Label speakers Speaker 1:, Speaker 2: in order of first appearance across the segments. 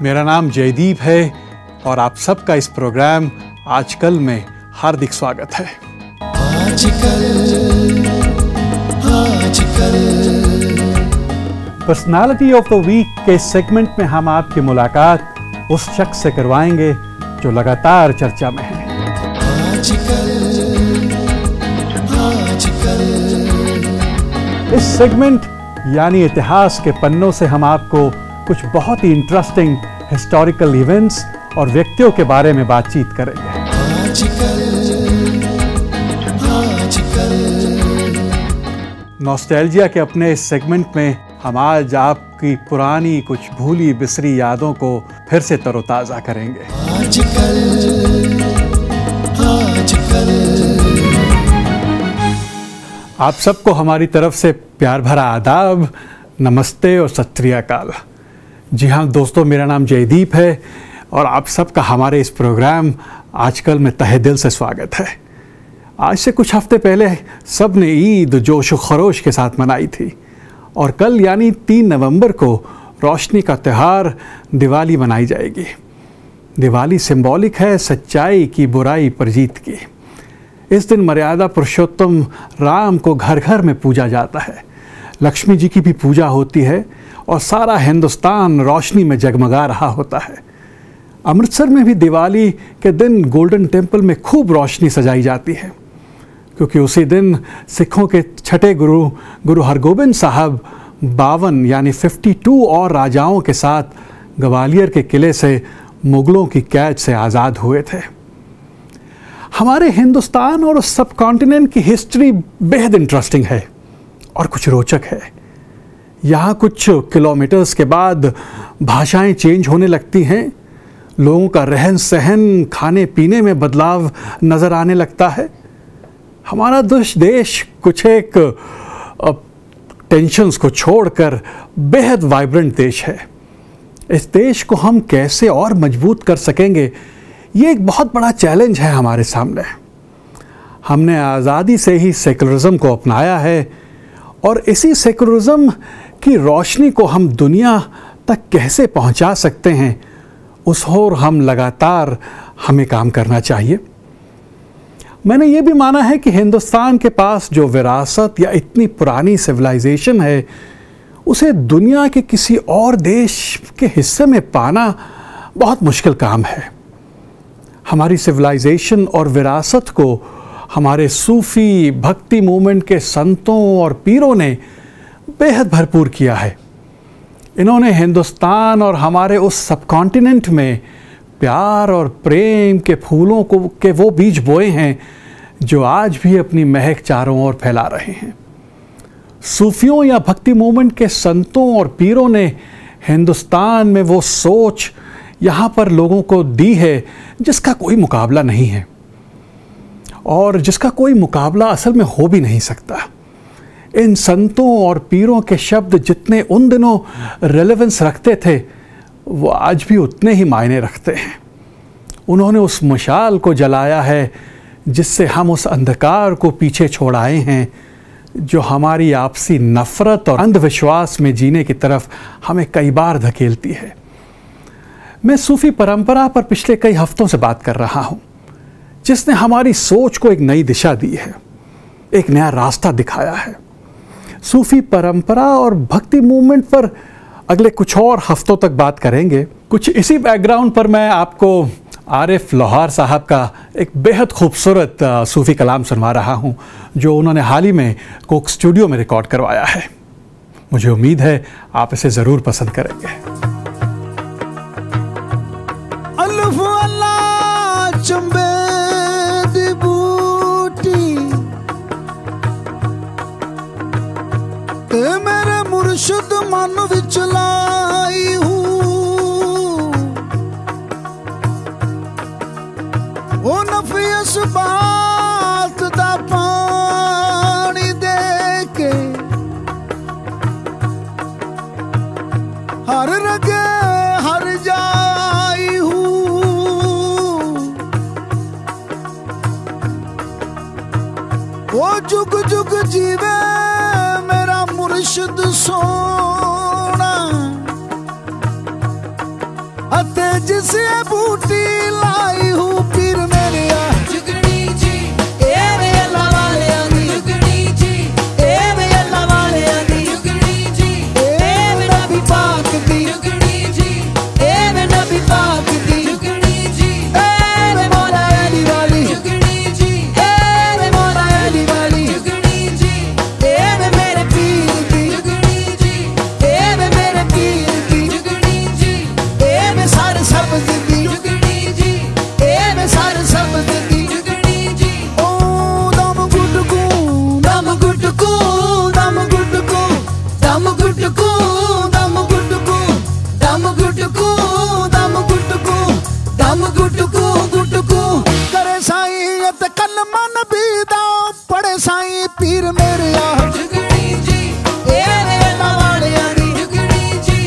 Speaker 1: मेरा नाम जयदीप है और आप सबका इस प्रोग्राम आजकल में हार्दिक स्वागत है। पर्सनालिटी ऑफ द वीक के सेगमेंट में हम आपकी मुलाकात उस शख्स से करवाएंगे जो लगातार चर्चा में है। इस सेगमेंट यानी इतिहास के पन्नों से हम आपको कुछ बहुत ही इंटरेस्टिंग हिस्टोरिकल इवेंट्स और व्यक्तियों के बारे में बातचीत करेंगे। नॉस्टैल्जिया के अपने इस सेगमेंट में हम आज आपकी पुरानी कुछ भूली बिसरी यादों को फिर से तरोताजा करेंगे। आप सबको हमारी तरफ से प्यार भरा आदाब, नमस्ते और सत श्री अकाल। जी हाँ दोस्तों, मेरा नाम जयदीप है और आप सबका हमारे इस प्रोग्राम आजकल में तहे दिल से स्वागत है। आज से कुछ हफ्ते पहले सब ने ईद जोश व खरोश के साथ मनाई थी और कल यानी 3 नवंबर को रोशनी का त्यौहार दिवाली मनाई जाएगी। दिवाली सिंबॉलिक है सच्चाई की बुराई पर जीत की। इस दिन मर्यादा पुरुषोत्तम राम को घर घर में पूजा जाता है, लक्ष्मी जी की भी पूजा होती है और सारा हिंदुस्तान रोशनी में जगमगा रहा होता है। अमृतसर में भी दिवाली के दिन गोल्डन टेम्पल में खूब रोशनी सजाई जाती है, क्योंकि उसी दिन सिखों के छठे गुरु हरगोबिंद साहब 52 यानी 52 और राजाओं के साथ ग्वालियर के किले से मुगलों की कैद से आज़ाद हुए थे। हमारे हिंदुस्तान और उस सब कॉन्टिनेंट की हिस्ट्री बेहद इंटरेस्टिंग है और कुछ रोचक है। यहाँ कुछ किलोमीटर्स के बाद भाषाएं चेंज होने लगती हैं, लोगों का रहन सहन खाने पीने में बदलाव नज़र आने लगता है। हमारा देश कुछ एक टेंशन्स को छोड़कर बेहद वाइब्रेंट देश है। इस देश को हम कैसे और मजबूत कर सकेंगे, ये एक बहुत बड़ा चैलेंज है हमारे सामने। हमने आज़ादी से ही सेकुलरिज्म को अपनाया है और इसी सेकुलरिज्म की रोशनी को हम दुनिया तक कैसे पहुंचा सकते हैं, उस ओर हम लगातार हमें काम करना चाहिए। मैंने ये भी माना है कि हिंदुस्तान के पास जो विरासत या इतनी पुरानी सिविलाइजेशन है, उसे दुनिया के किसी और देश के हिस्से में पाना बहुत मुश्किल काम है। हमारी सिविलाइजेशन और विरासत को हमारे सूफ़ी भक्ति मूवमेंट के संतों और पीरों ने बेहद भरपूर किया है। इन्होंने हिंदुस्तान और हमारे उस सबकॉन्टिनेंट में प्यार और प्रेम के फूलों के वो बीज बोए हैं जो आज भी अपनी महक चारों ओर फैला रहे हैं। सूफियों या भक्ति मूवमेंट के संतों और पीरों ने हिंदुस्तान में वो सोच यहाँ पर लोगों को दी है जिसका कोई मुकाबला नहीं है और जिसका कोई मुकाबला असल में हो भी नहीं सकता। इन संतों और पीरों के शब्द जितने उन दिनों रेलेवेंस रखते थे, वो आज भी उतने ही मायने रखते हैं। उन्होंने उस मशाल को जलाया है जिससे हम उस अंधकार को पीछे छोड़ आए हैं जो हमारी आपसी नफरत और अंधविश्वास में जीने की तरफ हमें कई बार धकेलती है। मैं सूफी परंपरा पर पिछले कई हफ्तों से बात कर रहा हूँ, जिसने हमारी सोच को एक नई दिशा दी है, एक नया रास्ता दिखाया है। सूफी परंपरा और भक्ति मूवमेंट पर अगले कुछ और हफ्तों तक बात करेंगे। कुछ इसी बैकग्राउंड पर मैं आपको आरिफ लोहार साहब का एक बेहद खूबसूरत सूफी कलाम सुनवा रहा हूँ, जो उन्होंने हाल ही में कोक स्टूडियो में रिकॉर्ड करवाया है। मुझे उम्मीद है आप इसे ज़रूर पसंद करेंगे।
Speaker 2: चंबे दी बूटी ते मेरे मुर्शिद मन विच लाई हूँ, ओ नफियस बात दा पानी दे के हर रगे हर जाई हूँ। वो जुग जुग जीवे मेरा मुर्शिद सोना, जिसे बूटी लाई हूँ पीर मेरे जुगनी जी ए वे अल्लाह वाले आंदी जुगनी जी ए वे अल्लाह वाले आंदी जुगनी जी ए वे नबी पाक दी जुगनी जी ए वे नबी पाक दी जुगनी जी ए वे मौला अली वाली जुगनी जी ए वे मौला अली वाली जुगनी जी ए वे मेरे पीर दी जुगनी जी ए वे मेरे पीर दी जुगनी जी ए वे सारे सब्ज़ दी जुगनी जी ए वे सारे सब्ज़ दी जुगनी जी ओ दम गुटकू दम गुटकू दम गुटकू दम गुटकू दम गुटकू दम गुटकू दम गुटकू दम गुटकू गुटकू करे साईं ते कलमा नबी दा पढ़े साईं पीर मेरे जुगनी जी ए वे अल्लाह वाले आंदी जुगनी जी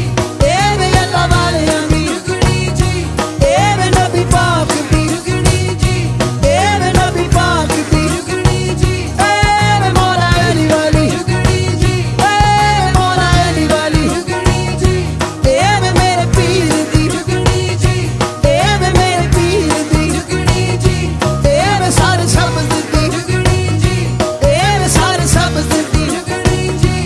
Speaker 2: ए वे अल्लाह वाले आंदी जुगनी जी ए वे नबी पाक दी जुगनी जी ए वे नबी पाक दी जुगनी जी ए वे मौला अली वाली जुगनी जी ए वे मौला अली वाली जुगनी जी ए वे मेरे पीर दी जुगनी जी ए वे मेरे पीर दी जुगनी जी ए वे सारे सब्ज़ दी जुगनी जी ए वे सारे सब्ज़ दी जुगनी जी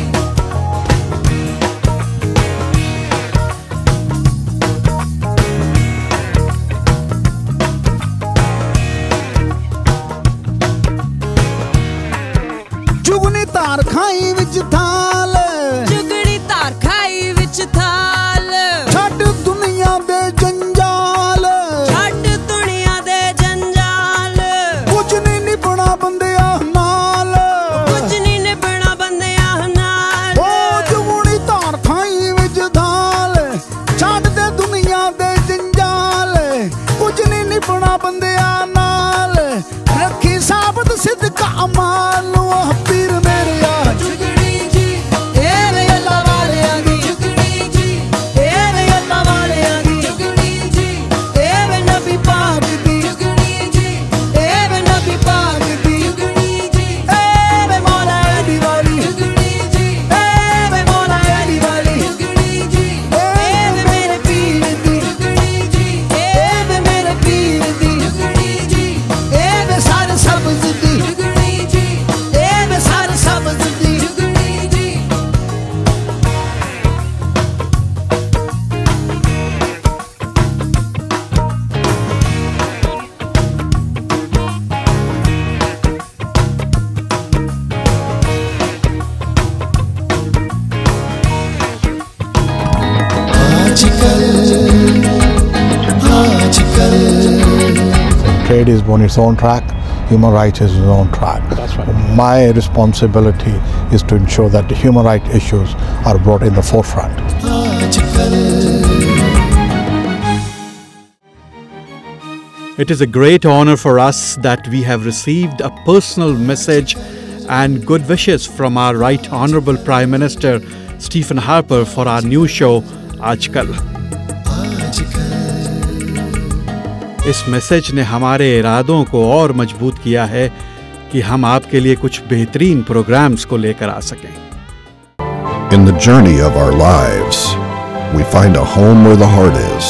Speaker 2: जुगनी तार खाई विच थाल
Speaker 3: जुगनी तार खाई विच थाल
Speaker 2: छੱਡ दुनिया दे जंजाल
Speaker 3: छੱਡ दुनिया दे जंजाल
Speaker 2: कुछ नहीं निभना बंदिया नाल
Speaker 3: कुछ नहीं निभना बंदियां नाल
Speaker 2: ओ जुगनी तार खाई विच थाल छੱਡ दे दुनिया दे जंजाल कुछ नहीं निभना बंदिया नाल रखी साबत सिद्दका अमाल ओह पीर मेरे जुगनी जी ए वे अल्लाह वाले आंदी जुगनी जी ए वे अल्लाह वाले आंदी जुगनी जी ए वे नबी पाक दी जुगनी जी ए वे नबी पाक दी जुगनी जी ए वे मौला अली वाली जुगनी जी ए वे मौला अली वाली जुगनी जी ए वे मेरे पीर दी जुगनी जी ए वे मेरे पीर दी जुगनी जी ए वे सारे सब्ज़ दी जुगनी जी ए वे सारे सब्ज़ दी जुगनी जी
Speaker 4: Trade is on its own track, human rights is its own track.
Speaker 1: That's right.
Speaker 4: My responsibility is to ensure that the human rights issues are brought in the forefront.
Speaker 1: It is a great honor for us that we have received a personal message and good wishes from our Right Honorable Prime Minister Stephen Harper for our new show आजकल। इस message ने हमारे इरादों को और मजबूत किया है कि हम आपके लिए कुछ बेहतरीन प्रोग्राम्स को लेकर आ सकें।
Speaker 5: In the journey of our lives, we find a home where the heart is.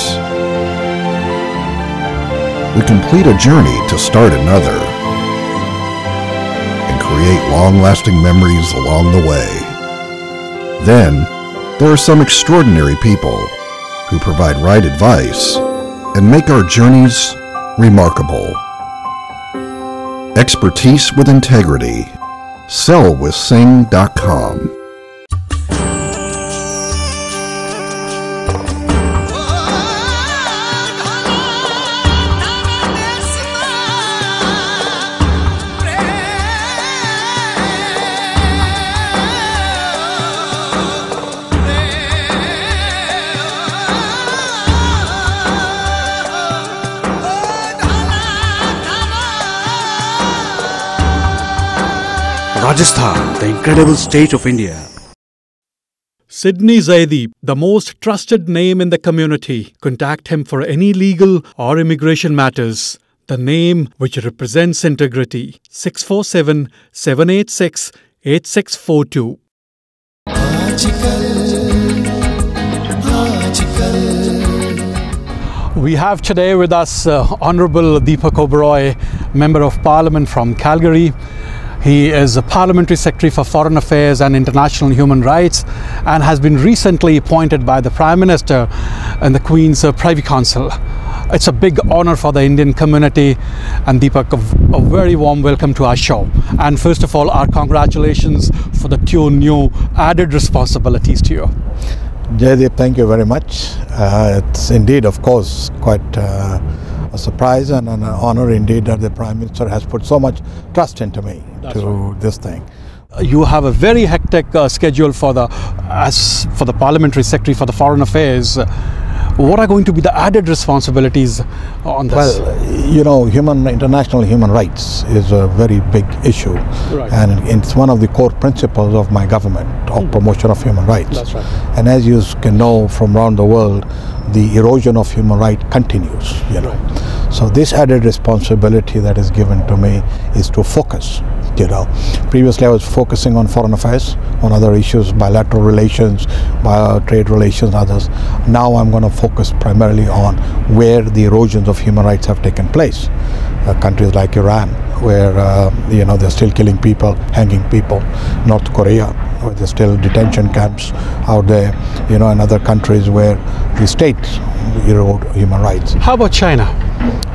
Speaker 5: We complete a journey to start another and create long-lasting memories along the way. Then, there are some extraordinary people who provide right advice and make our journeys remarkable. Expertise with integrity. Sellwithsing.com.
Speaker 6: Rajasthan, the incredible state of India.
Speaker 1: Sydney Zaidi, the most trusted name in the community. Contact him for any legal or immigration matters. The name which represents integrity. 647-786-8642. We have today with us Honorable Deepak Oberoi, Member of Parliament from Calgary. He is a Parliamentary Secretary for Foreign Affairs and International Human Rights and has been recently appointed by the Prime Minister and the Queen's Privy Council. It's a big honor for the Indian community, and Deepak, a very warm welcome to our show. And first of all, our congratulations for the two new added responsibilities to you.
Speaker 4: Jaydeep, thank you very much. It's indeed, of course, quite a surprise and an honor indeed that the Prime Minister has put so much trust into me this thing.
Speaker 1: You have a very hectic schedule for the Parliamentary Secretary for the Foreign Affairs. What are going to be the added responsibilities on this?
Speaker 4: Well, you know, international human rights is a very big issue,
Speaker 1: Right.
Speaker 4: and it's one of the core principles of my government of promotion of human rights.
Speaker 1: That's right.
Speaker 4: And as you can know from around the world, the erosion of human rights continues. You know, so this added responsibility that is given to me is to focus. You know, previously I was focusing on foreign affairs, on other issues, bilateral relations, trade relations, others. Now I'm going to focus primarily on where the erosions of human rights have taken place. Countries like Iran, where you know, they're still killing people, hanging people. North Korea, where there's still detention camps out there. You know, and other countries where the states erode human rights.
Speaker 1: How about China?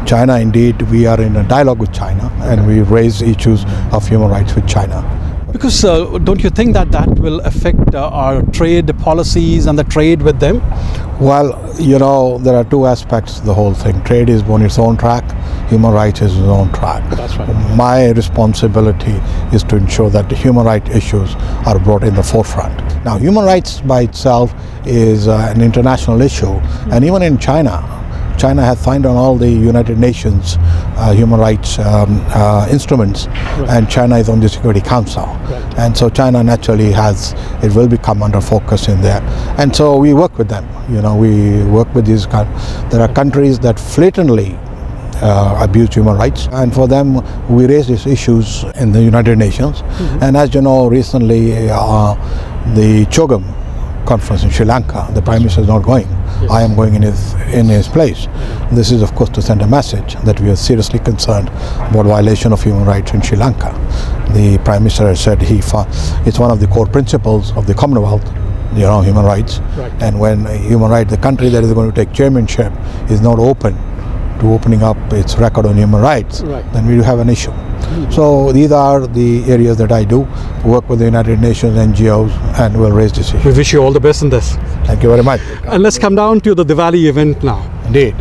Speaker 4: China, indeed, we are in a dialogue with China, and we raise issues of human rights with China.
Speaker 1: Because don't you think that that will affect our trade policies and the trade with them?
Speaker 4: Well, you know, there are two aspects to the whole thing. Trade is on its own track, human rights is its own track.
Speaker 1: That's right.
Speaker 4: My responsibility is to ensure that the human rights issues are brought in the forefront. Now, human rights by itself is an international issue, and even in China has signed on all the United Nations human rights instruments, and China is on the Security Council. And so China naturally it will become under focus in there. And so we work with them. You know, we work with these there are countries that flatantly abuse human rights, and for them we raise these issues in the United Nations. And as you know, recently the CHOGM conference in Sri Lanka, the Prime Minister is not going. I am going in his place. This is, of course, to send a message that we are seriously concerned about violation of human rights in Sri Lanka. The Prime Minister has said it's one of the core principles of the Commonwealth, you know, human rights. And when human rights, the country that is going to take chairmanship is not open to opening up its record on human rights, then we do have an issue. So these are the areas that I do, work with the United Nations, NGOs, and we'll raise this issue.
Speaker 1: We wish you all the best in this.
Speaker 4: Thank you very much.
Speaker 1: And let's come down to the Diwali event now.
Speaker 4: Indeed.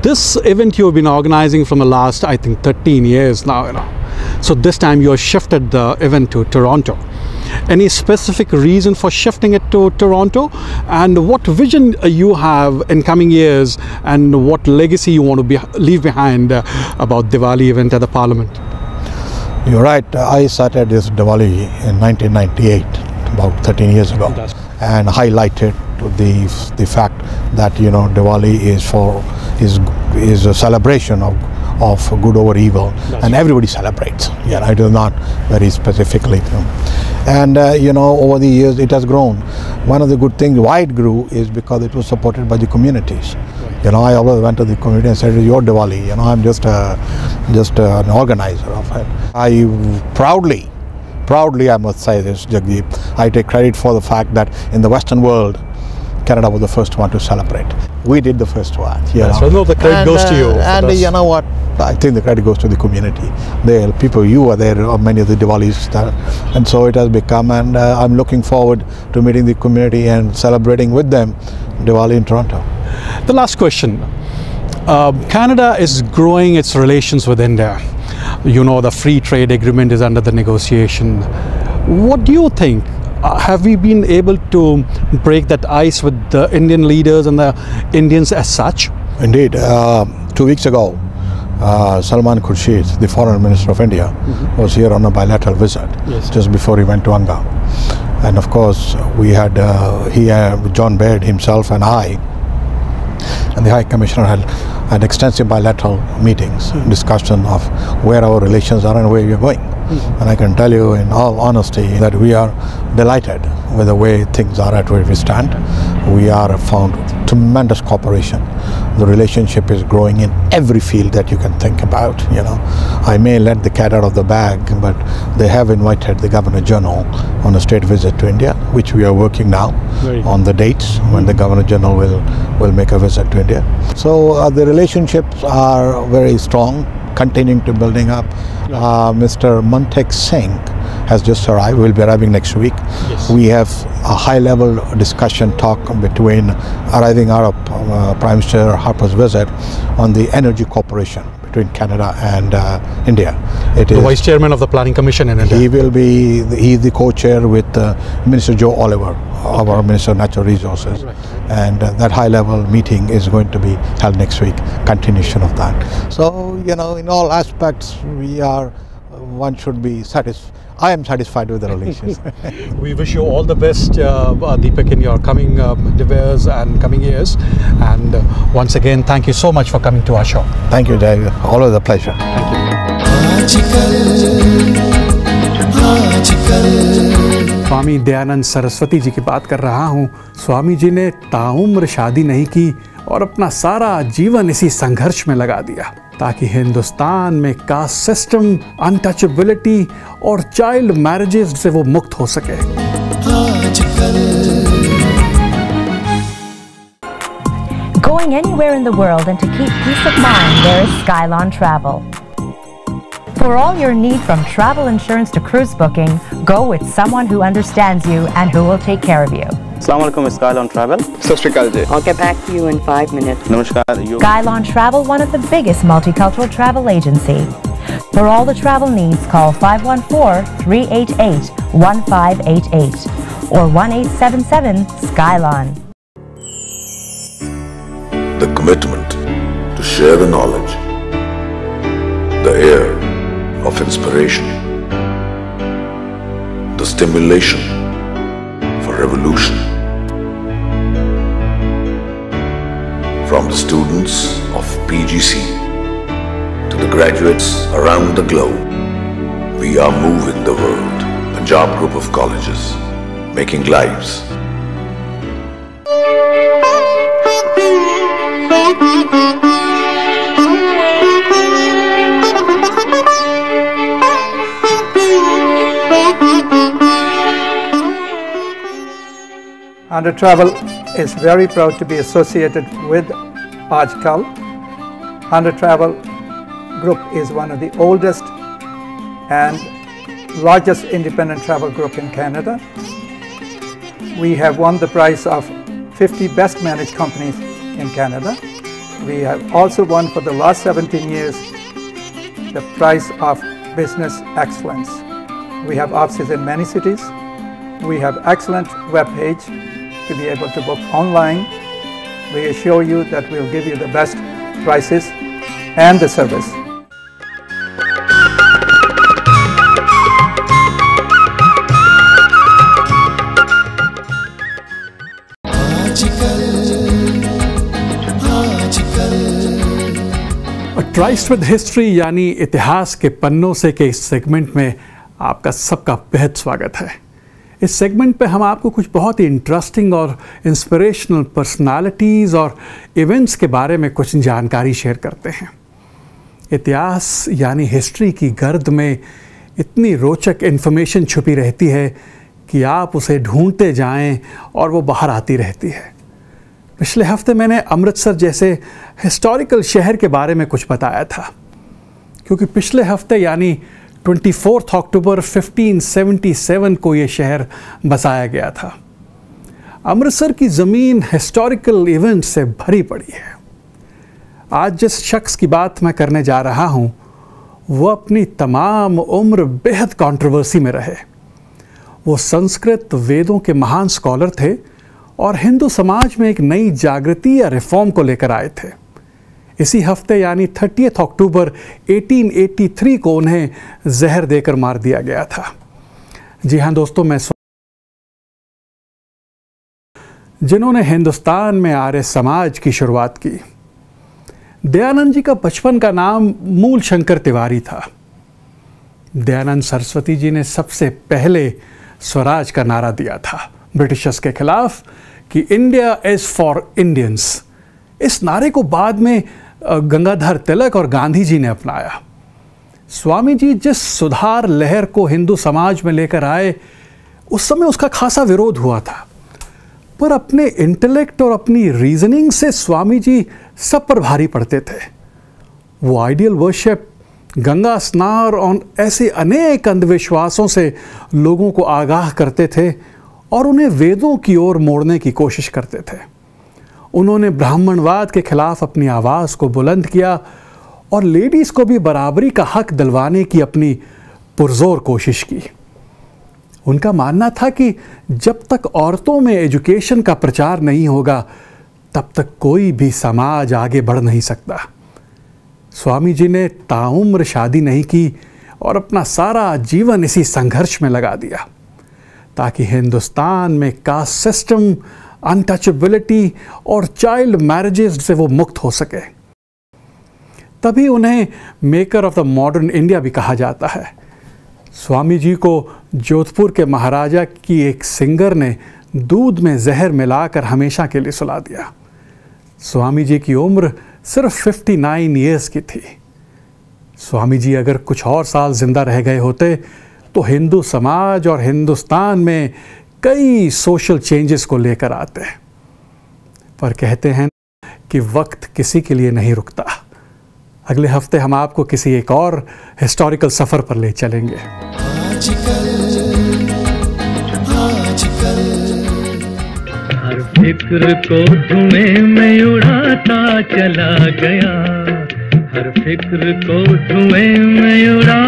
Speaker 1: This event you've been organizing from the last, I think, 13 years now. You know. So this time you have shifted the event to Toronto. Any specific reason for shifting it to Toronto, and what vision you have in coming years, and what legacy you want to leave behind about Diwali event at the Parliament?
Speaker 4: You're right. I started this Diwali in 1998, about 13 years ago, and highlighted the fact that, you know, Diwali is a celebration of good over evil, and everybody celebrates. Yeah, it is not very specifically. And you know, over the years it has grown. One of the good things why it grew is because it was supported by the communities. You know, I always went to the community and said, "It's your Diwali." You know, I'm just an organizer of it. I proudly, I must say this, Jagdeep, I take credit for the fact that in the Western world, Canada was the first one to celebrate. We did the first one.
Speaker 1: So no, the credit goes to you.
Speaker 4: And you know what? I think the credit goes to the community. You were there on many of the Diwalis, and so it has become. And I'm looking forward to meeting the community and celebrating with them Diwali in Toronto.
Speaker 1: The last question. Canada is growing its relations with India. You know, the free trade agreement is under the negotiation. What do you think? Have we been able to break that ice with the Indian leaders and the Indians as such?
Speaker 4: Indeed. 2 weeks ago, Salman Khurshid, the Foreign Minister of India, was here on a bilateral visit just before he went to Anga. And of course, we had John Baird himself and I, and the High Commissioner had extensive bilateral meetings, discussion of where our relations are and where we are going. And I can tell you in all honesty that we are delighted with the way things are at where we stand. we are found tremendous cooperation. The relationship is growing in every field that you can think about. You know, I may let the cat out of the bag, but they have invited the Governor General on a state visit to India, which we are working now on the dates when the Governor General will make a visit to India. So the relationships are very strong, continuing to building up. Mr. Mantek Singh has just arrived, will be arriving next week.
Speaker 1: Yes.
Speaker 4: We have a high-level discussion talk between arriving out of Prime Minister Harper's visit on the energy cooperation between Canada and India. It
Speaker 1: The
Speaker 4: is
Speaker 1: Vice Chairman of the Planning Commission in India.
Speaker 4: he will be he's the co-chair with Minister Joe Oliver, our Minister of Natural Resources, and that high-level meeting is going to be held next week. Continuation of that. So you know, in all aspects, we are. One should be satisfied. I am satisfied with the relations.
Speaker 1: We wish you all the best, Deepak, in your coming endeavors and coming years. And once again, thank you so much for coming to our show.
Speaker 4: Thank you, Dave. Always a pleasure.
Speaker 1: Swami Dayanand Saraswati ji की बात कर रहा हूँ। स्वामी जी ने ताउम्र शादी नहीं की और अपना सारा जीवन इसी संघर्ष में लगा दिया ताकि हिंदुस्तान में कास्ट सिस्टम, अनटचेबिलिटी और चाइल्ड मैरिजेस से वो मुक्त हो सके।
Speaker 7: Going anywhere in the world and to keep peace of mind, there is Skylon Travel. For all your need from travel insurance to cruise booking, go with someone who understands you and who will take care of you.
Speaker 8: Assalamualaikum, Skylon Travel.
Speaker 9: I'll get back to you in 5 minutes.
Speaker 8: Namaskar.
Speaker 7: Skylon Travel, one of the biggest multicultural travel agency. For all the travel needs, call 514-388-1588 or 1-877-SKYLON.
Speaker 10: The commitment to share the knowledge, the air of inspiration, the stimulation for revolution. From the students of PGC to the graduates around the globe, we are moving the world. Punjab Group of Colleges, making lives.
Speaker 11: Andhra Travel is very proud to be associated with Aajkal. Andhra Travel Group is one of the oldest and largest independent travel group in Canada. We have won the prize of 50 best managed companies in Canada. We have also won for the last 17 years the prize of business excellence. We have offices in many cities. We have excellent web page to be able to book online. We assure you that we'll give you the best prices and the service.
Speaker 1: Tryst with history यानी इतिहास के पन्नों से के इस segment में आपका सबका बेहद स्वागत है। इस सेगमेंट पे हम आपको कुछ बहुत ही इंटरेस्टिंग और इंस्पिरेशनल पर्सनालिटीज़ और इवेंट्स के बारे में कुछ जानकारी शेयर करते हैं। इतिहास यानी हिस्ट्री की गर्द में इतनी रोचक इन्फॉर्मेशन छुपी रहती है कि आप उसे ढूंढते जाएं और वो बाहर आती रहती है। पिछले हफ्ते मैंने अमृतसर जैसे हिस्टोरिकल शहर के बारे में कुछ बताया था, क्योंकि पिछले हफ्ते यानी 24 अक्टूबर 1577 को ये शहर बसाया गया था। अमृतसर की ज़मीन हिस्टोरिकल इवेंट से भरी पड़ी है। आज जिस शख्स की बात मैं करने जा रहा हूँ वो अपनी तमाम उम्र बेहद कंट्रोवर्सी में रहे। वो संस्कृत वेदों के महान स्कॉलर थे और हिंदू समाज में एक नई जागृति या रिफॉर्म को लेकर आए थे। इसी हफ्ते यानी 30 अक्टूबर 1883 को उन्हें जहर देकर मार दिया गया था। जी हाँ दोस्तों, मैं जिन्होंने हिंदुस्तान में आर्य समाज की शुरुआत की। दयानंद जी का बचपन का नाम मूल शंकर तिवारी था। दयानंद सरस्वती जी ने सबसे पहले स्वराज का नारा दिया था ब्रिटिशर्स के खिलाफ कि इंडिया इज़ फॉर इंडियंस। इस नारे को बाद में गंगाधर तिलक और गांधी जी ने अपनाया। स्वामी जी जिस सुधार लहर को हिंदू समाज में लेकर आए, उस समय उसका खासा विरोध हुआ था, पर अपने इंटेलेक्ट और अपनी रीजनिंग से स्वामी जी सब पर भारी पड़ते थे। वो आइडियल वर्शिप, गंगा स्नान और ऐसे अनेक अंधविश्वासों से लोगों को आगाह करते थे और उन्हें वेदों की ओर मोड़ने की कोशिश करते थे। उन्होंने ब्राह्मणवाद के खिलाफ अपनी आवाज़ को बुलंद किया और लेडीज़ को भी बराबरी का हक दिलवाने की अपनी पुरजोर कोशिश की। उनका मानना था कि जब तक औरतों में एजुकेशन का प्रचार नहीं होगा, तब तक कोई भी समाज आगे बढ़ नहीं सकता। स्वामी जी ने ताउम्र शादी नहीं की और अपना सारा जीवन इसी संघर्ष में लगा दिया ताकि हिंदुस्तान में कास्ट सिस्टम, अनटचेबिलिटी और चाइल्ड मैरिजेस से वो मुक्त हो सके। तभी उन्हें maker of the modern India भी कहा जाता है। स्वामी जी को जोधपुर के महाराजा की एक सिंगर ने दूध में जहर मिलाकर हमेशा के लिए सुला दिया। स्वामी जी की उम्र सिर्फ 59 ईयर्स की थी। स्वामी जी अगर कुछ और साल जिंदा रह गए होते तो हिंदू समाज और हिंदुस्तान में कई सोशल चेंजेस को लेकर आते। पर कहते हैं कि वक्त किसी के लिए नहीं रुकता। अगले हफ्ते हम आपको किसी एक और हिस्टोरिकल सफ़र पर ले चलेंगे।
Speaker 12: हर फिक्र को धुएं में उड़ाता चला गया, हर फिक्र को धुएं में उड़ा।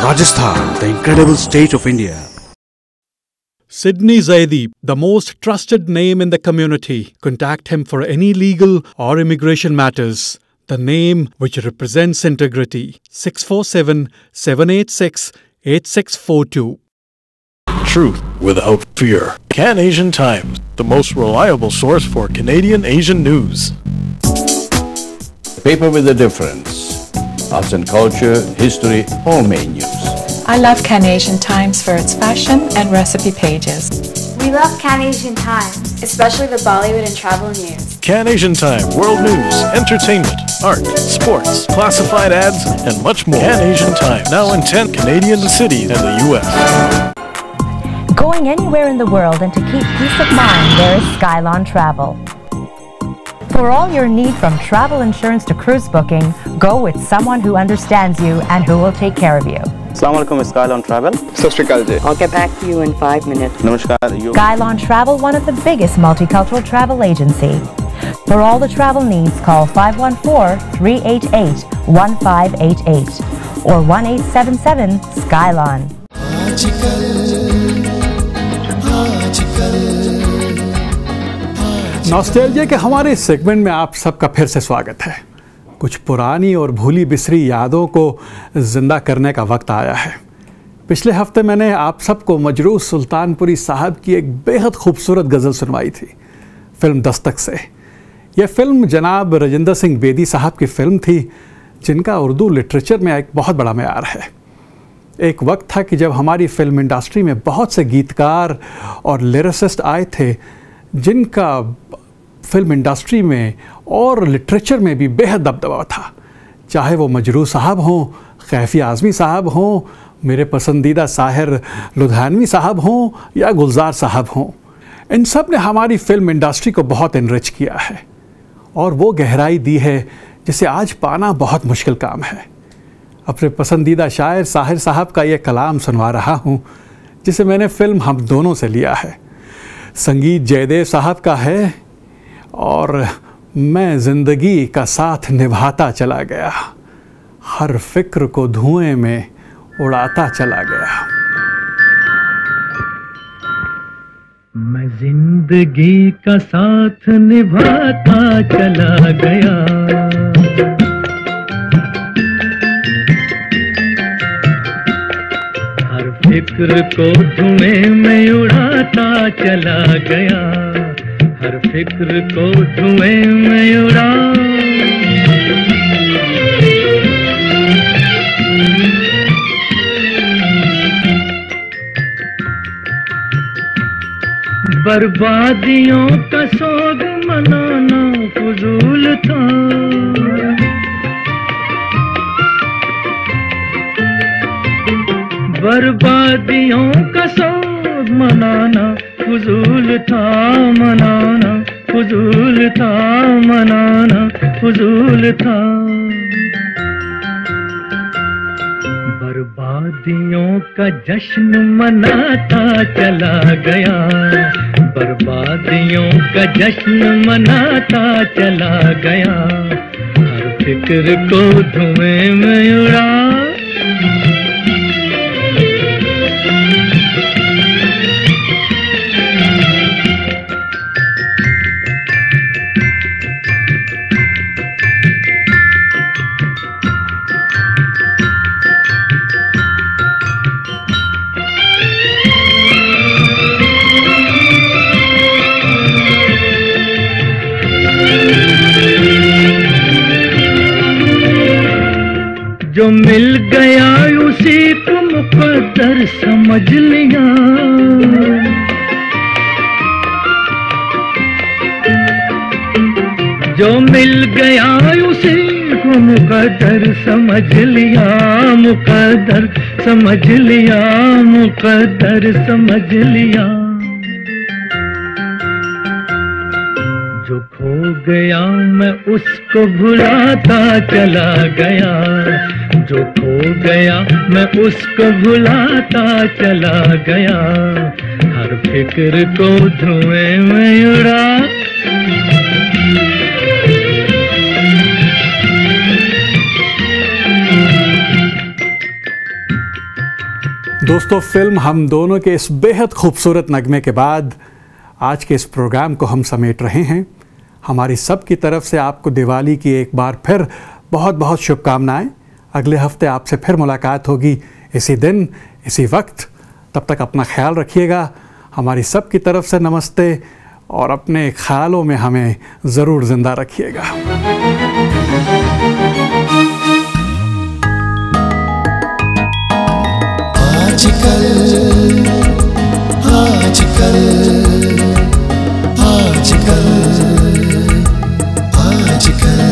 Speaker 6: Rajasthan, the incredible state of India.
Speaker 1: Sydney Zaidi, the most trusted name in the community. Contact him for any legal or immigration matters. The name which represents integrity. 647-786-8642.
Speaker 13: Truth without fear. Can Asian Times, the most reliable source for Canadian Asian news.
Speaker 14: Paper with a difference. Arts and culture, history, all main news.
Speaker 15: I love Can Asian Times for its fashion and recipe pages.
Speaker 16: We love Can Asian Times, especially the Bollywood and travel news.
Speaker 13: Can Asian Time, world news, entertainment, art, sports, classified ads, and much more. Can Asian Time, now in 10 Canadian cities and the US.
Speaker 7: Going anywhere in the world and to keep peace of mind, there is Skylon Travel. For all your need from travel insurance to cruise booking, go with someone who understands you and who will take care of you.
Speaker 8: Assalamu alaikum, Skylon Travel.
Speaker 9: Sat Shri Akal ji. I'll get back to you in 5 minutes.
Speaker 8: Namaskar.
Speaker 7: Skylon Travel, one of the biggest multicultural travel agency. For all the travel needs, call 514-388-1588 or 1-877-SKYLON.
Speaker 1: Nostalgia के हमारे इस segment में आप सबका फिर से स्वागत है। कुछ पुरानी और भूली बिसरी यादों को ज़िंदा करने का वक्त आया है। पिछले हफ्ते मैंने आप सबको मजरूह सुल्तानपुरी साहब की एक बेहद खूबसूरत गज़ल सुनवाई थी फिल्म दस्तक से। यह फिल्म जनाब राजेंद्र सिंह बेदी साहब की फ़िल्म थी, जिनका उर्दू लिटरेचर में एक बहुत बड़ा मेयार है। एक वक्त था कि जब हमारी फिल्म इंडस्ट्री में बहुत से गीतकार और लिरिसिस्ट आए थे, जिनका फिल्म इंडस्ट्री में और लिटरेचर में भी बेहद दबदबा था। चाहे वो मजरूह साहब हों, कैफी आज़मी साहब हों, मेरे पसंदीदा साहिर लुधियानवी साहब हों या गुलजार साहब हों, इन सब ने हमारी फिल्म इंडस्ट्री को बहुत इनरिच किया है और वो गहराई दी है जिसे आज पाना बहुत मुश्किल काम है। अपने पसंदीदा शायर साहिर साहब का ये कलाम सुनवा रहा हूँ, जिसे मैंने फिल्म हम दोनों से लिया है। संगीत जयदेव साहब का है और मैं ज़िंदगी का साथ निभाता चला गया, हर फिक्र को धुएं में उड़ाता चला गया।
Speaker 12: मैं जिंदगी का साथ निभाता चला गया, हर फिक्र को धुएं में उड़ाता चला गया, हर फिक्र को धुएं में उड़ा। बर्बादियों का सोग मनाना फजूल था, बर्बादियों का सोग मनाना फजूल था, मनाना फजूल था, मनाना फजूल था। बर्बादियों का जश्न मनाता चला गया, बर्बादियों का जश्न मनाता चला गया, हर फिक्र को धुएं में उड़ा। जो मिल गया उसी को मुकद्दर समझ लिया, जो मिल गया उसी को मुकद्दर समझ लिया, मुकद्दर समझ लिया, मुकद्दर समझ लिया। जो खो गया मैं उसको भुलाता चला गया, जो खो गया मैं उसको भुलाता चला गया, हर फिक्र को धुएं में उड़ा।
Speaker 1: दोस्तों, फिल्म हम दोनों के इस बेहद खूबसूरत नगमे के बाद आज के इस प्रोग्राम को हम समेट रहे हैं। हमारी सब की तरफ से आपको दिवाली की एक बार फिर बहुत बहुत शुभकामनाएं। अगले हफ्ते आपसे फिर मुलाकात होगी इसी दिन इसी वक्त। तब तक अपना ख्याल रखिएगा। हमारी सब की तरफ से नमस्ते और अपने ख्यालों में हमें ज़रूर ज़िंदा रखिएगा।
Speaker 2: आजकल आजकल आजकल आजकल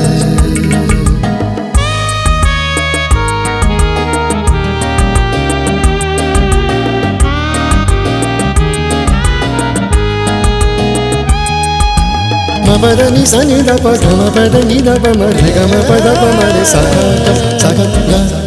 Speaker 2: मपदनि सनि द प ध म प द नि द प म रे ग म प द प म रे सा ग सा ग ग